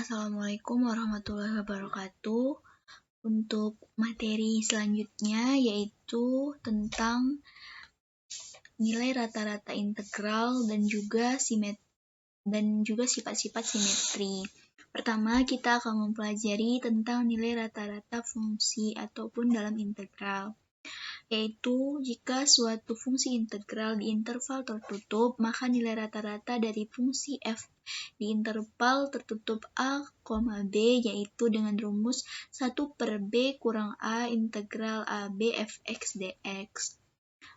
Assalamualaikum warahmatullahi wabarakatuh. Untuk materi selanjutnya yaitu tentang nilai rata-rata integral dan juga sifat-sifat simetri. Pertama, kita akan mempelajari tentang nilai rata-rata fungsi ataupun dalam integral. Yaitu jika suatu fungsi integral di interval tertutup, maka nilai rata-rata dari fungsi f di interval tertutup a, b yaitu dengan rumus 1/b kurang a integral ab fx dx.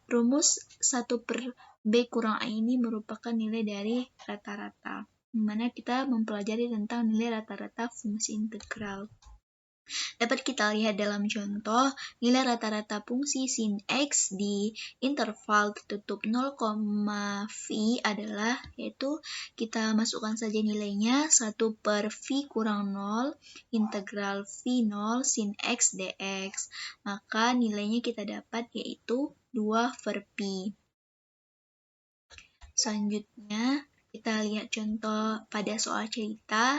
Rumus 1/b kurang a ini merupakan nilai dari rata-rata, di mana kita mempelajari tentang nilai rata-rata fungsi integral. Dapat kita lihat dalam contoh, nilai rata-rata fungsi sin x di interval tertutup 0, v adalah, yaitu kita masukkan saja nilainya 1/v kurang 0 integral v0 sin x dx. Maka nilainya kita dapat yaitu 2/pi. Selanjutnya, kita lihat contoh pada soal cerita.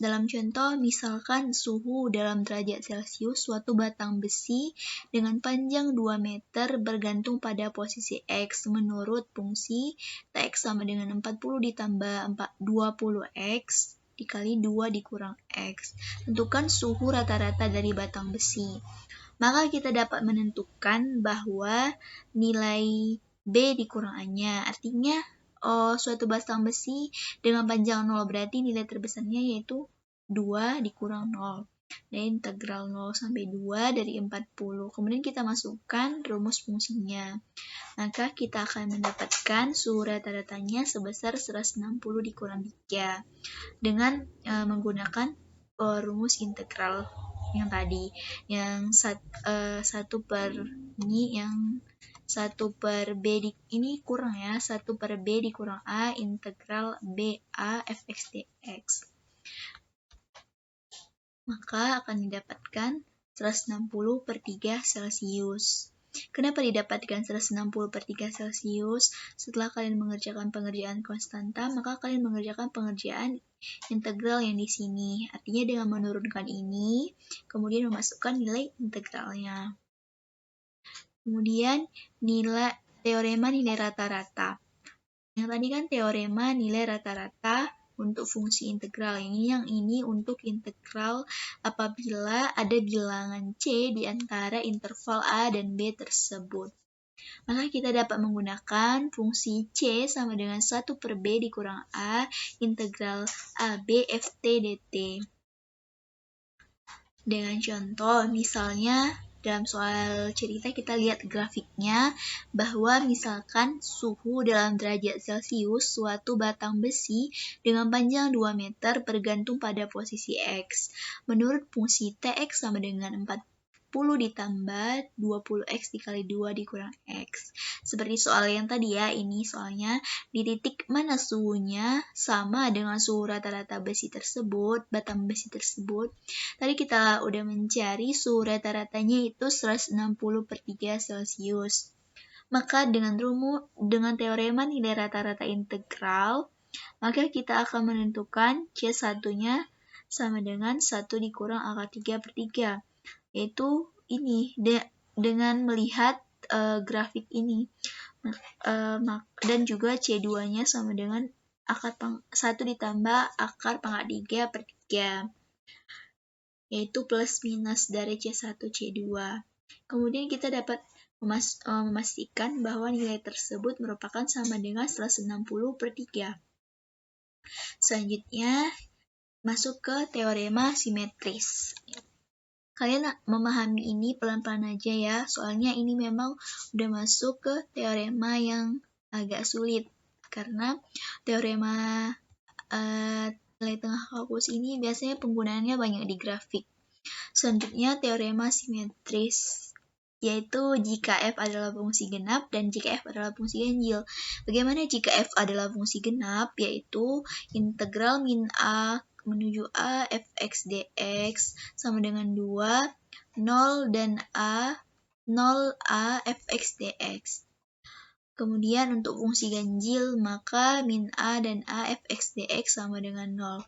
Dalam contoh, misalkan suhu dalam derajat Celcius suatu batang besi dengan panjang 2 meter bergantung pada posisi X menurut fungsi Tx sama dengan 40 ditambah 20X dikali 2 dikurang X. Tentukan suhu rata-rata dari batang besi. Maka kita dapat menentukan bahwa nilai B dikurang A-nya. Artinya, suatu batang besi dengan panjang 0 berarti nilai terbesarnya yaitu 2 dikurang 0. Dan integral 0 sampai 2 dari 40. Kemudian kita masukkan rumus fungsinya. Maka kita akan mendapatkan suhu rata-ratanya sebesar 160 dikurang 3. Dengan menggunakan rumus integral yang tadi. Yang 1/b ini kurang ya, 1/b dikurang a integral ba fx dx. Maka akan didapatkan 160/3 Celcius. Kenapa didapatkan 160/3 Celcius? Setelah kalian mengerjakan pengerjaan konstanta, maka kalian mengerjakan pengerjaan integral yang di sini. Artinya dengan menurunkan ini, kemudian memasukkan nilai integralnya. Kemudian teorema nilai rata-rata. Yang tadi kan teorema nilai rata-rata untuk fungsi integral. Yang ini untuk integral apabila ada bilangan C di antara interval A dan B tersebut. Maka kita dapat menggunakan fungsi C sama dengan 1/b dikurang A integral AB ft dt. Dengan contoh, misalnya dalam soal cerita kita lihat grafiknya bahwa misalkan suhu dalam derajat Celcius suatu batang besi dengan panjang 2 meter bergantung pada posisi X. Menurut fungsi Tx sama dengan 40 ditambah 20X dikali 2 dikurang X. Seperti soal yang tadi ya, ini soalnya di titik mana suhunya sama dengan suhu rata-rata batang besi tersebut. Tadi kita udah mencari suhu rata-ratanya itu 160/3 Celcius. Maka dengan teorema nilai rata-rata integral, maka kita akan menentukan C1-nya sama dengan 1 dikurang akar 3/3. Yaitu ini, dengan melihat grafik ini. Dan juga C2-nya sama dengan 1 ditambah akar pangkat 3/3. Yaitu plus minus dari C1 C2. Kemudian kita dapat memastikan bahwa nilai tersebut merupakan sama dengan 160/3. Selanjutnya, masuk ke teorema simetris. Kalian memahami ini pelan-pelan aja ya, soalnya ini memang udah masuk ke teorema yang agak sulit. Karena teorema nilai tengah kalkulus ini biasanya penggunaannya banyak di grafik. Selanjutnya teorema simetris, yaitu jika f adalah fungsi genap dan jika f adalah fungsi ganjil. Bagaimana jika f adalah fungsi genap? Yaitu integral min a menuju a fx dx sama dengan 2 0 dan 0 a fx dx. Kemudian untuk fungsi ganjil, maka min A dan A fx dx sama dengan 0.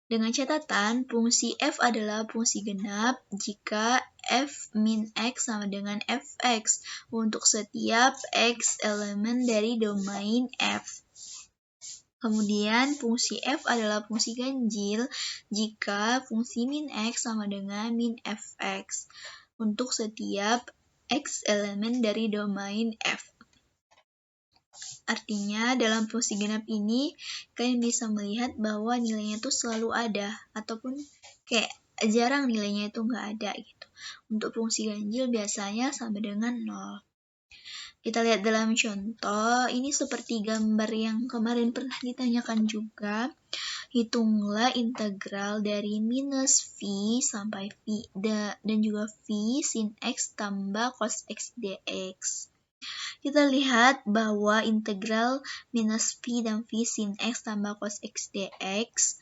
Dengan catatan, fungsi f adalah fungsi genap jika f min x sama dengan fx untuk setiap x elemen dari domain f. Kemudian, fungsi f adalah fungsi ganjil jika fungsi min x sama dengan min fx untuk setiap x elemen dari domain f. Artinya, dalam fungsi genap ini, kalian bisa melihat bahwa nilainya itu selalu ada, ataupun kayak jarang nilainya itu nggak ada gitu. Untuk fungsi ganjil biasanya sama dengan 0. Kita lihat dalam contoh, ini seperti gambar yang kemarin pernah ditanyakan juga. Hitunglah integral dari minus v sampai v dan juga v sin x tambah cos x dx. Kita lihat bahwa integral minus v dan v sin x tambah cos x dx,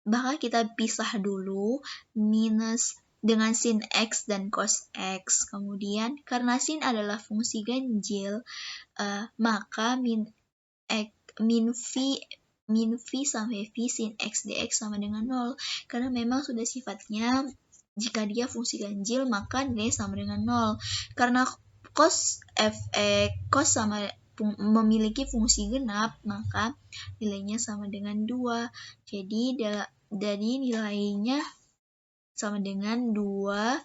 bahkan kita pisah dulu minus dengan sin x dan cos x. Kemudian karena sin adalah fungsi ganjil, maka min v sampai v sin x dx sama dengan 0. Karena memang sudah sifatnya jika dia fungsi ganjil maka nilai sama dengan 0. Karena cos sama memiliki fungsi genap, maka nilainya sama dengan 2. Jadi nilainya sama dengan 2.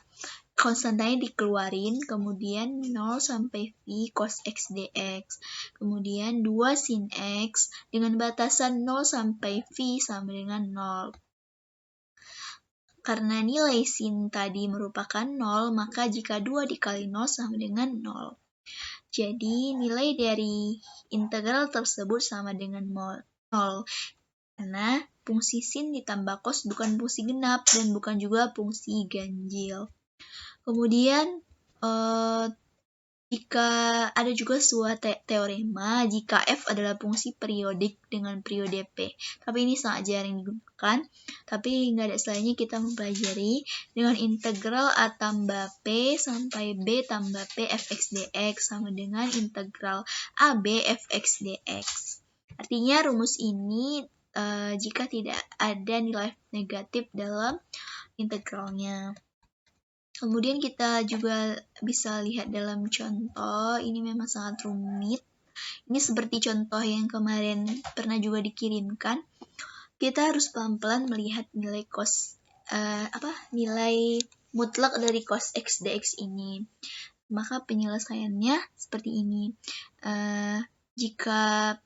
Konstantanya dikeluarin, kemudian 0 sampai v cos x dx. Kemudian 2 sin x dengan batasan 0 sampai v sama dengan 0. Karena nilai sin tadi merupakan 0, maka jika 2 dikali 0 sama dengan 0. Jadi nilai dari integral tersebut sama dengan 0. Karena fungsi sin ditambah cos bukan fungsi genap dan bukan juga fungsi ganjil. Kemudian jika ada juga sebuah teorema jika f adalah fungsi periodik dengan periode p. Tapi ini sangat jarang digunakan. Tapi nggak ada salahnya kita mempelajari dengan integral a tambah p sampai b tambah p fx dx sama dengan integral ab fx dx. Artinya rumus ini jika tidak ada nilai negatif dalam integralnya. Kemudian kita juga bisa lihat dalam contoh, ini memang sangat rumit. Ini seperti contoh yang kemarin pernah juga dikirimkan. Kita harus pelan-pelan melihat nilai nilai mutlak dari cos x dx ini. Maka penyelesaiannya seperti ini. Jika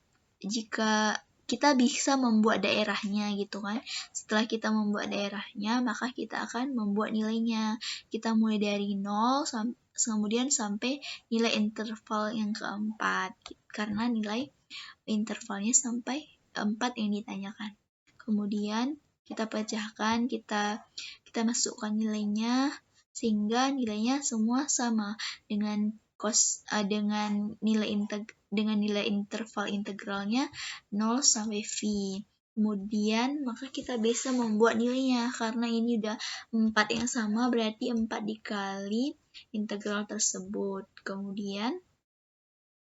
kita bisa membuat daerahnya gitu kan. Setelah kita membuat daerahnya, maka kita akan membuat nilainya. Kita mulai dari 0 kemudian sampai nilai interval yang keempat. Karena nilai intervalnya sampai 4 yang ditanyakan. Kemudian kita pecahkan, kita masukkan nilainya sehingga nilainya semua sama dengan nilai interval integralnya 0 sampai v. Kemudian maka kita bisa membuat nilainya karena ini udah 4 yang sama berarti 4 dikali integral tersebut. Kemudian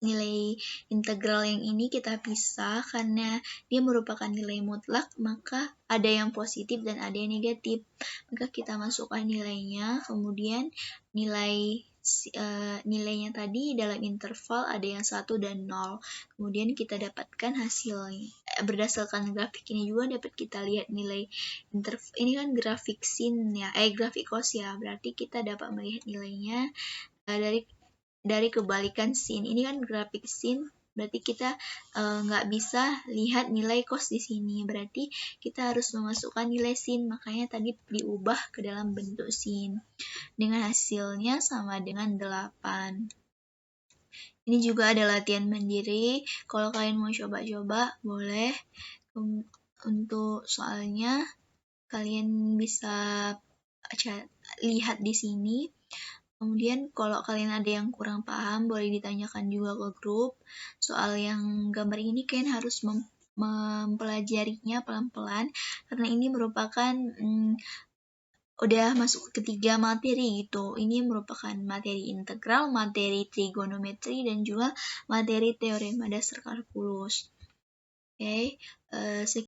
nilai integral yang ini kita pisah karena dia merupakan nilai mutlak, maka ada yang positif dan ada yang negatif. Maka kita masukkan nilainya, kemudian nilainya tadi dalam interval ada yang 1 dan 0. Kemudian kita dapatkan hasilnya. Berdasarkan grafik ini juga dapat kita lihat nilai interval. Ini kan grafik sin ya, grafik cos ya. Berarti kita dapat melihat nilainya dari kebalikan sin. Ini kan grafik sin, berarti kita nggak bisa lihat nilai cos di sini. Berarti kita harus memasukkan nilai sin, makanya tadi diubah ke dalam bentuk sin. Dengan hasilnya sama dengan 8. Ini juga ada latihan mandiri. Kalau kalian mau coba-coba, boleh. Untuk soalnya, kalian bisa lihat di sini. Kemudian kalau kalian ada yang kurang paham, boleh ditanyakan juga ke grup. Soal yang gambar ini kalian harus mempelajarinya pelan-pelan, karena ini merupakan udah masuk ke 3 materi gitu. Ini merupakan materi integral, materi trigonometri, dan juga materi teorema dasar kalkulus. Oke,